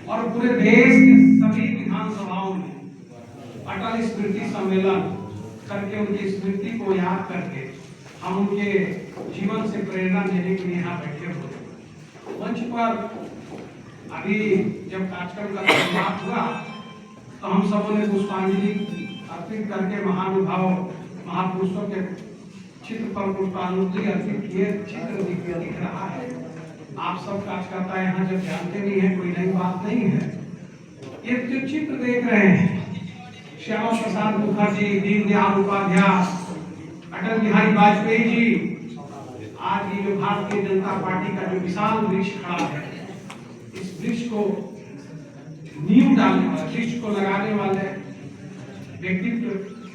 और पूरे देश के सभी विधानसभाओं में अटल स्मृति सम्मेलन करके उनकी स्मृति को याद करके हम उनके जीवन से प्रेरणा लेने के लिए यहाँ बैठे हुए मंच पर। अभी जब कार्यक्रम का शुरुआत हुआ तो हम सबों ने पुष्पांजलि अर्पित करके महानुभाव महापुरुषों के चित्र पर पुष्पांजलि अर्पित किए। चित्र दिख रहा है, आप सब कार्यकर्ता यहाँ जब जानते नहीं है, कोई नई बात नहीं है। ये जो चित्र देख रहे हैं, श्यामा प्रसाद मुखर्जी, दीनदयाल उपाध्याय, अटल बिहारी वाजपेयी जी, आज ये जो भारतीय जनता पार्टी का जो विशाल वृक्ष खड़ा है, इस वृक्ष को नींव डालने वाले, वृक्ष को लगाने वाले व्यक्तित्व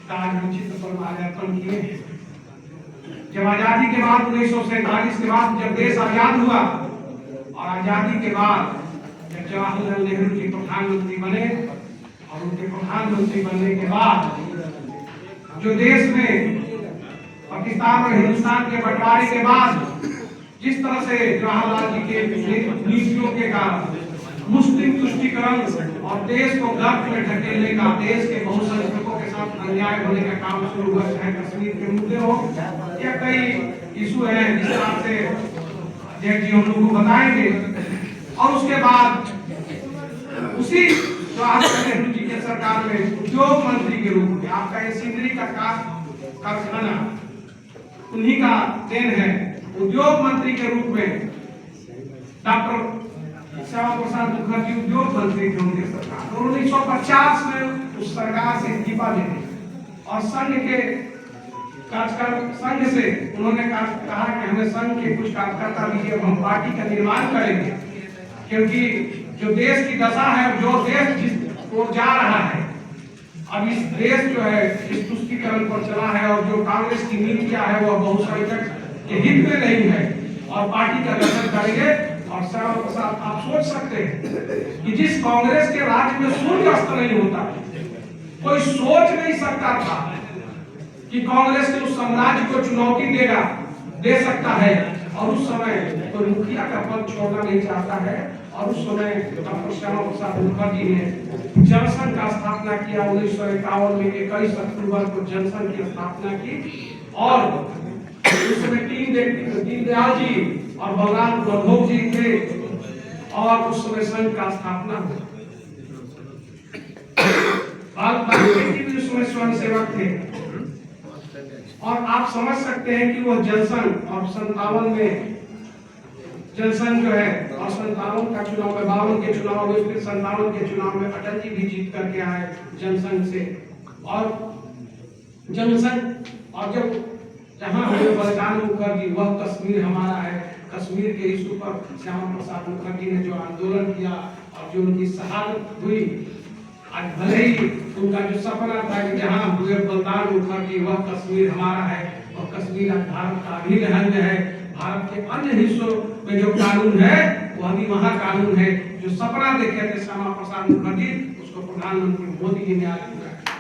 का आज चित्र पर माल्यार्पण किए हैं। जब आजादी के बाद 1947 के बाद जब देश आजाद हुआ और आजादी के बाद जब जवाहरलाल नेहरू जी प्रधानमंत्री बने और उनके प्रधानमंत्री बनने के बाद जो देश में पाकिस्तान और हिंदुस्तान के बंटवारे के बाद जिस तरह से जवाहरलाल जी के नीतियों के कारण मुस्लिम तुष्टीकरण और देश को गर्त में ढकेलने का, देश के बहुसंख्यकों के साथ अन्याय होने का काम शुरू हुआ, चाहे कश्मीर के मुद्दे हो या कई इशू है जिस तरह से जय जी हम लोग को बताएंगे। और उसके बाद उसी जवाहरलाल नेहरू जी के सरकार में उद्योग मंत्री के रूप में आपका ये सिंदरी का कारखाना उन्हीं का देन है। उद्योग मंत्री के रूप में डॉक्टर श्यामा प्रसाद मुखर्जी उद्योग मंत्री थे उनके सरकार, और 1950 में उस सरकार से इस्तीफा देने और संघ के संघ से उन्होंने कहा कि हमें संघ के कुछ कार्यकर्ता दीजिए, हम पार्टी का निर्माण करेंगे, क्योंकि जो देश की दशा है, जो देश जिस ओर जा रहा है, अब इस देश जो है इस तुष्टीकरण पर चला है और जो कांग्रेस की नीतियां है वह बहुसंख्यक के हित में नहीं है और पार्टी का गठन करेंगे। और श्यामा प्रसाद आप सोच सकते हैं कि जिस कांग्रेस के राज्य में सूर्य अस्त नहीं होता, कोई सोच नहीं सकता था कि कांग्रेस के उस साम्राज्य को चुनौती दे सकता है। और उस समय कोई मुखिया का पद छोड़ना नहीं चाहता है। और उस समय डॉक्टर श्यामा प्रसाद मुखर्जी ने जनसंघ का स्थापना किया। 1951 में 21 अक्टूबर को जनसंघ की स्थापना की और उस समय दीनदयाल जी और बलराम बंधोक जी थे और उस समय संघ का स्थापना हुआ। वाल्मीकि भी उस समय स्वयं सेवक थे और आप समझ सकते हैं कि वह जनसंघ और 57 में जनसंघ जो है और 57 का चुनाव में 52 के चुनाव में फिर 57 के चुनाव में अटल जी भी जीत करके आए जनसंघ से। और जनसंघ और जब जहां हुए बलिदान मुखर्जी, वह कश्मीर हमारा है, कश्मीर के इशू पर श्यामा प्रसाद मुखर्जी ने जो आंदोलन किया और जो उनकी शहादत हुई, आज भले ही उनका जो सपना था कि जहां हुए बलिदान मुखर्जी वह कश्मीर हमारा है, और कश्मीर आज भारत का अभिन्न अंग है। भारत के अन्य हिस्सों में जो कानून है वह भी वहां कानून है। जो सपना देखे थे श्यामा प्रसाद मुखर्जी, उसको प्रधानमंत्री मोदी जी ने आज पूरा किया।